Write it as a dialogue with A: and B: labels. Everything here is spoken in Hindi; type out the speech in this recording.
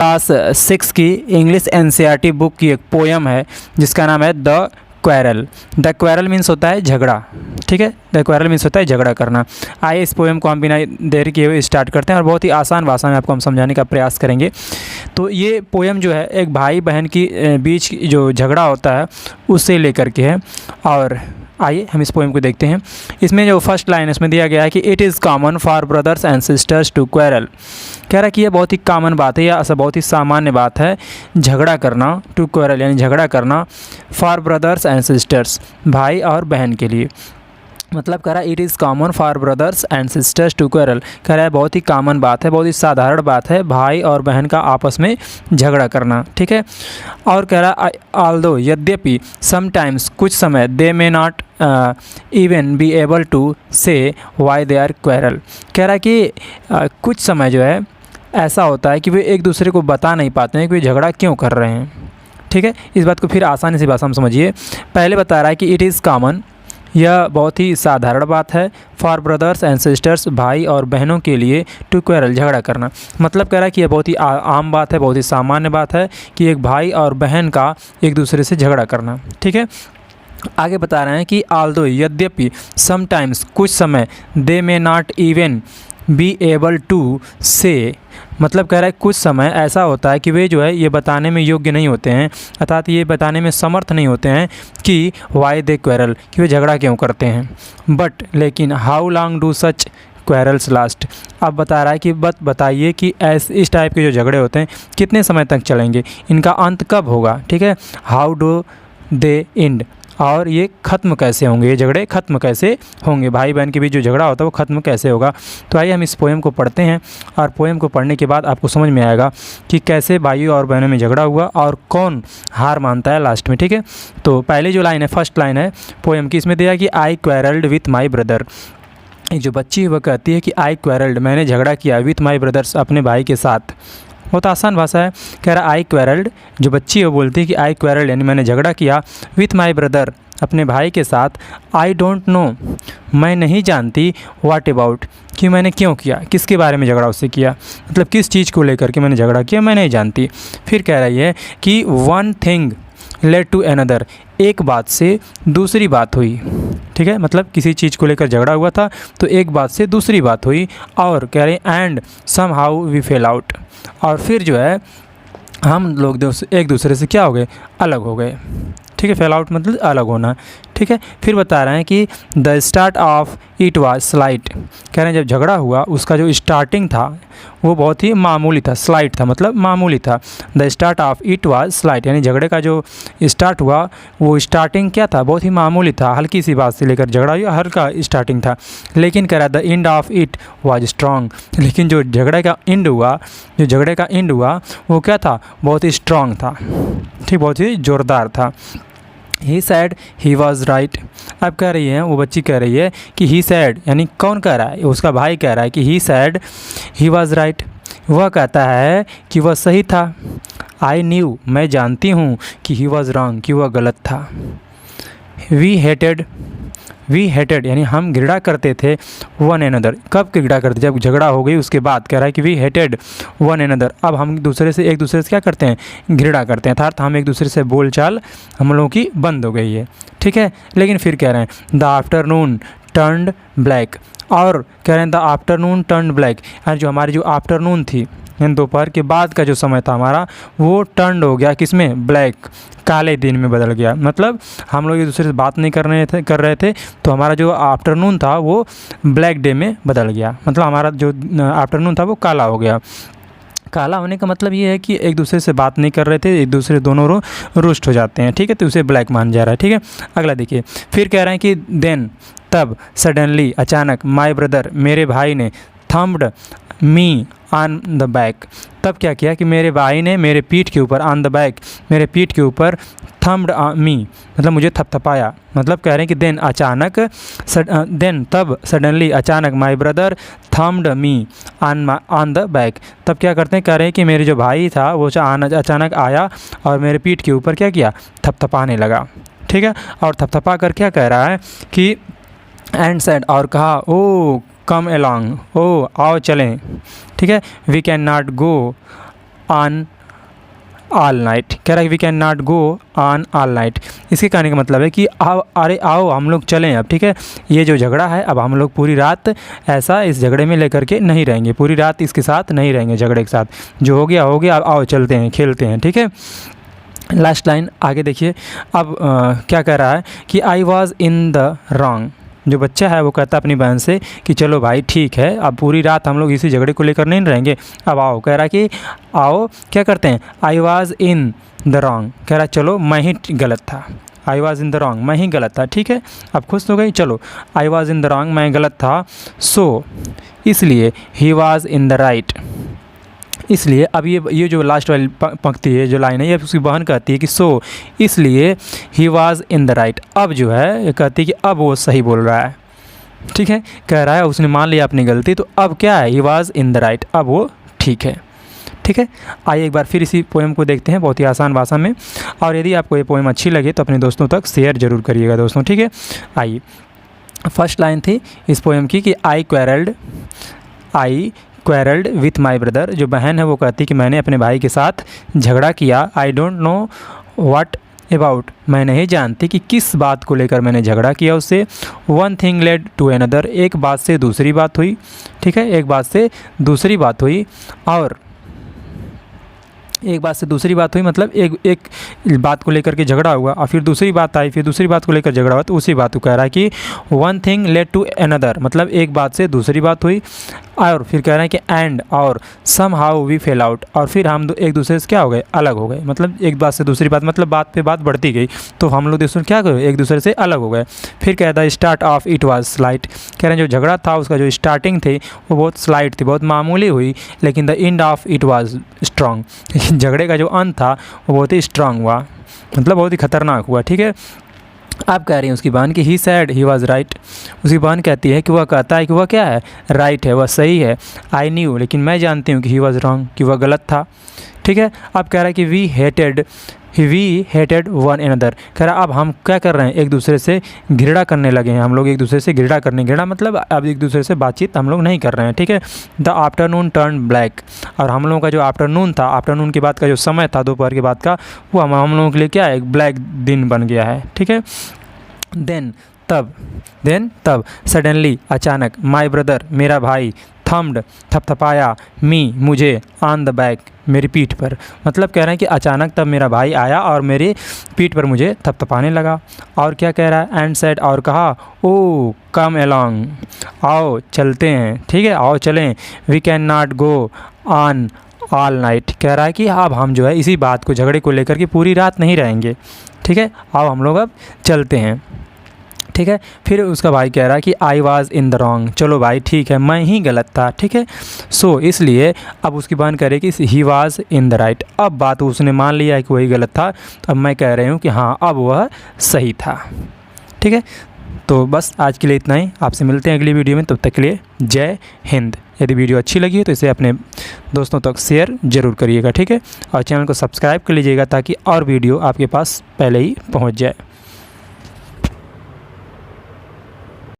A: क्लास 6 की इंग्लिश एनसीईआरटी बुक की एक पोयम है जिसका नाम है the quarrel. The quarrel means होता है झगड़ा, ठीक है। द क्वेरल मीन्स होता है झगड़ा करना। आइए इस पोयम को हम बिना देर किए हुए स्टार्ट करते हैं और बहुत ही आसान भाषा में आपको हम समझाने का प्रयास करेंगे। तो ये पोयम जो है एक भाई बहन की बीच जो झगड़ा होता है उससे लेकर के है। और आइए हम इस पोएम को देखते हैं। इसमें जो फर्स्ट लाइन इसमें दिया गया है कि it is common for brothers and sisters to quarrel. कह रहा है कि यह बहुत ही कॉमन बात है या बहुत ही सामान्य बात है झगड़ा करना, टू क्वेरल यानी झगड़ा करना, फॉर ब्रदर्स एंड सिस्टर्स भाई और बहन के लिए। मतलब कह रहा है it is common for brothers and sisters to quarrel. कह रहा है बहुत ही कॉमन बात है, बहुत ही साधारण बात है भाई और बहन का आपस में झगड़ा करना, ठीक है। और कह रहा है ऑल्दो यद्यपि समटाइम्स कुछ समय they may not even be able to say why they are quarrel. कह रहा है कि कुछ समय जो है ऐसा होता है कि वे एक दूसरे को बता नहीं पाते हैं कि वे झगड़ा क्यों कर रहे हैं, ठीक है। इस बात को फिर आसानी से भाषा में समझिए। पहले बता रहा है कि इट इज़ कॉमन, यह बहुत ही साधारण बात है, फॉर ब्रदर्स एंड सिस्टर्स भाई और बहनों के लिए, टू क्वेरल झगड़ा करना। मतलब कह रहा है कि यह बहुत ही आम बात है, बहुत ही सामान्य बात है कि एक भाई और बहन का एक दूसरे से झगड़ा करना, ठीक है। आगे बता रहे हैं कि ऑल्दो यद्यपि समटाइम्स कुछ समय they may not even be able to say, मतलब कह रहा है कुछ समय ऐसा होता है कि वे जो है ये बताने में योग्य नहीं होते हैं, अर्थात ये बताने में समर्थ नहीं होते हैं कि वाई दे क्वेरल, कि वे झगड़ा क्यों करते हैं। बट लेकिन how long do such quarrels last. अब बता रहा है कि बताइए कि इस टाइप के जो झगड़े होते हैं कितने समय तक चलेंगे, इनका अंत कब होगा, ठीक है। हाउ डू दे एंड, और ये ख़त्म कैसे होंगे, ये झगड़े ख़त्म कैसे होंगे, भाई बहन के बीच जो झगड़ा होता है वो ख़त्म कैसे होगा। तो आइए हम इस पोएम को पढ़ते हैं और पोएम को पढ़ने के बाद आपको समझ में आएगा कि कैसे भाइयों और बहनों में झगड़ा हुआ और कौन हार मानता है लास्ट में, ठीक है। तो पहली जो लाइन है, फर्स्ट लाइन है पोएम की, इसमें दिया कि आई क्वेरल्ड विथ माई ब्रदर। जो बच्ची वह कहती है कि आई क्वेरल्ड, मैंने झगड़ा किया, विथ माई ब्रदर्स, अपने भाई के साथ। बहुत आसान भाषा है। कह रहा आई क्वेरल्ड, जो बच्ची है वो बोलती है कि आई क्वेरल्ड यानी मैंने झगड़ा किया, विथ माई ब्रदर, अपने भाई के साथ। आई डोंट नो, मैं नहीं जानती, व्हाट अबाउट, कि मैंने क्यों किया, किसके बारे में झगड़ा उससे किया, मतलब किस चीज़ को लेकर के मैंने झगड़ा किया मैं नहीं जानती। फिर कह रही है कि one thing led to another, एक बात से दूसरी बात हुई, ठीक है। मतलब किसी चीज़ को लेकर झगड़ा हुआ था तो एक बात से दूसरी बात हुई। और कह रहे and somehow we fell out, और फिर जो है हम लोग एक दूसरे से क्या हो गए, अलग हो गए, ठीक है। फेल आउट मतलब अलग होना, ठीक है। फिर बता रहे हैं कि the start of it was slight. कह रहे हैं जब झगड़ा हुआ उसका जो स्टार्टिंग था वो बहुत ही मामूली था, स्लाइट था मतलब मामूली था। The start of it was slight यानी झगड़े का जो स्टार्ट हुआ वो स्टार्टिंग क्या था, बहुत ही मामूली था, हल्की सी बात से लेकर झगड़ा हुआ, हल्का स्टार्टिंग था। लेकिन कह रहा the end of it was strong, लेकिन जो झगड़े का एंड हुआ वो क्या था, बहुत ही स्ट्रॉन्ग था, ठीक, बहुत ही ज़ोरदार था। ही सैड ही वॉज राइट। अब कह रही है वो बच्ची कह रही है कि ही सैड यानी कौन कह रहा है, उसका भाई कह रहा है कि ही सैड ही वॉज राइट, वह कहता है कि वह सही था। आई न्यू, मैं जानती हूँ कि ही वॉज रॉन्ग, कि वह गलत था। वी हेटेड यानी हम घृणा करते थे वन एनदर। कब घृणा करते, जब झगड़ा हो गई उसके बाद। कह रहा है कि वी हेटेड वन एनदर, अब हम एक दूसरे से क्या करते हैं, घृणा करते हैं, अर्थात हम एक दूसरे से बोलचाल हम लोगों की बंद हो गई है, ठीक है। लेकिन फिर कह रहे हैं द आफ्टरनून टर्न्ड ब्लैक, और कह रहे हैं द आफ्टरनून टर्न्ड ब्लैक, यानी जो हमारी जो आफ्टरनून थी यानी दोपहर के बाद का जो समय था हमारा वो टर्न्ड हो गया किसमें, ब्लैक, काले दिन में बदल गया। मतलब हम लोग एक दूसरे से बात नहीं कर रहे थे तो हमारा जो आफ्टरनून था वो ब्लैक डे में बदल गया, मतलब हमारा जो आफ्टरनून था वो काला हो गया। काला होने का मतलब ये है कि एक दूसरे से बात नहीं कर रहे थे, एक दूसरे दोनों रुष्ट हो जाते हैं, ठीक है, तो उसे ब्लैक मान जा रहा है, ठीक है। अगला देखिए, फिर कह रहे हैं कि देन, तब, सडनली, अचानक, माय ब्रदर, मेरे भाई ने, थम्ब्ड मी ऑन द बैक, तब क्या किया कि मेरे भाई ने मेरे पीठ के ऊपर, ऑन द बैक मेरे पीठ के ऊपर, थम्ब्ड मी मतलब मुझे थपथपाया। मतलब कह रहे हैं कि देन अचानक, देन तब, सडनली अचानक, my brother thumbed me on the back, तब क्या करते हैं, कह रहे हैं कि मेरे जो भाई था वो अचानक आया और मेरे पीठ के ऊपर क्या किया, थपथपाने लगा, ठीक है। और थपथपा कर क्या कह रहा है कि एंड सेड, और कहा, ओ कम एलॉन्ग, ओ आओ चलें, ठीक है। We can not go on all night. कह रहा है we can not go on all night. इसके कहने का मतलब है कि आओ हम लोग चलें अब, ठीक है। ये जो झगड़ा है अब हम लोग पूरी रात ऐसा इस झगड़े में लेकर के नहीं रहेंगे, पूरी रात इसके साथ नहीं रहेंगे, झगड़े के साथ। जो हो गया अब आओ चलते हैं, खेलते हैं, ठीक है। लास्ट लाइन आगे देखिए। अब क्या कह रहा है कि I was in the wrong. जो बच्चा है वो कहता है अपनी बहन से कि चलो भाई ठीक है, अब पूरी रात हम लोग इसी झगड़े को लेकर नहीं रहेंगे, अब आओ। कह रहा है कि आओ क्या करते हैं, I was in the wrong. कह रहा है चलो मैं ही गलत था, I was in the wrong, मैं ही गलत था, ठीक है। अब खुश हो गई, चलो I was in the wrong, मैं गलत था। सो इसलिए he was in the right. इसलिए अब ये जो लास्ट वाली पंक्ति है, जो लाइन है, ये उसकी बहन कहती है कि सो इसलिए he was in the right. अब जो है ये कहती है कि अब वो सही बोल रहा है, ठीक है। कह रहा है उसने मान लिया अपनी गलती, तो अब क्या है, he was in the right, अब वो ठीक है, ठीक है। आइए एक बार फिर इसी पोएम को देखते हैं बहुत ही आसान भाषा में। और यदि आपको ये पोएम अच्छी लगे तो अपने दोस्तों तक शेयर जरूर करिएगा दोस्तों, ठीक है। आइए, फर्स्ट लाइन थी इस पोएम की कि आई क्वेरल्ड विथ माई ब्रदर। जो बहन है वो कहती कि मैंने अपने भाई के साथ झगड़ा किया। I don't know what about, मैं नहीं जानती कि किस बात को लेकर मैंने झगड़ा किया उससे। One thing led to another, एक बात से दूसरी बात हुई, ठीक है। एक बात से दूसरी बात हुई, और एक बात से दूसरी बात हुई मतलब एक बात को लेकर के झगड़ा हुआ, और फिर दूसरी बात आई, फिर दूसरी बात को लेकर झगड़ा हुआ, तो उसी बात को कह रहा है कि one thing led to another, मतलब एक बात से दूसरी बात हुई। और फिर कह रहे हैं कि एंड और somehow we fell out, और फिर हम एक दूसरे से क्या हो गए, अलग हो गए। मतलब एक बात से दूसरी बात मतलब बात पे बात बढ़ती गई, तो हम लोग दोस्तों क्या करें, एक दूसरे से अलग हो गए। फिर कहता है start of it was slight. कह रहे हैं जो झगड़ा था उसका जो स्टार्टिंग थी वो बहुत स्लाइट थी, बहुत मामूली हुई, लेकिन the end of it was strong. झगड़े का जो अंत था वो बहुत ही स्ट्रांग हुआ, मतलब बहुत ही खतरनाक हुआ, ठीक है। आप कह रही हैं उसकी बहन कि ही सैड ही वाज राइट। उसकी बहन कहती है कि वह कहता है कि वह क्या है, राइट है, वह सही है। आई न्यू, लेकिन मैं जानती हूँ कि ही वाज रॉन्ग, कि वह गलत था, ठीक है। अब कह रहा है कि वी हेटेड वन अनदर। कह रहा अब हम क्या कर रहे हैं, एक दूसरे से घृणा करने लगे हैं, हम लोग एक दूसरे से घृणा मतलब अब एक दूसरे से बातचीत हम लोग नहीं कर रहे हैं, ठीक है। द आफ्टरनून टर्न ब्लैक, और हम लोगों का जो आफ्टरनून था, आफ्टरनून के बाद का जो समय था दोपहर के बाद का, वो हम लोगों के लिए क्या है, एक ब्लैक दिन बन गया है, ठीक है। देन तब सडनली अचानक, माई ब्रदर मेरा भाई, थम्ड थपथपाया, मी मुझे, ऑन द बैक मेरी पीठ पर। मतलब कह रहे हैं कि अचानक तब मेरा भाई आया और मेरे पीठ पर मुझे थपथपाने लगा। और क्या कह रहा है, एंड सेड, और कहा, ओ कम अलोंग, आओ चलते हैं, ठीक है, आओ चलें। We can not go on all night. कह रहा है कि अब हम जो है इसी बात को, झगड़े को लेकर के पूरी रात नहीं रहेंगे, ठीक है, आओ हम लोग अब चलते हैं, ठीक है। फिर उसका भाई कह रहा है कि I was in the wrong, चलो भाई ठीक है, मैं ही गलत था, ठीक है। सो इसलिए अब उसकी बहन कह रही कि he was in the right. अब बात उसने मान लिया है कि वही गलत था, तो अब मैं कह रही हूँ कि हाँ अब वह सही था, ठीक है। तो बस आज के लिए इतना ही, आपसे मिलते हैं अगली वीडियो में, तब तक के लिए जय हिंद। यदि वीडियो अच्छी लगी है तो इसे अपने दोस्तों तक शेयर जरूर करिएगा, ठीक है। और चैनल को सब्सक्राइब कर लीजिएगा ताकि और वीडियो आपके पास पहले ही पहुंच जाए।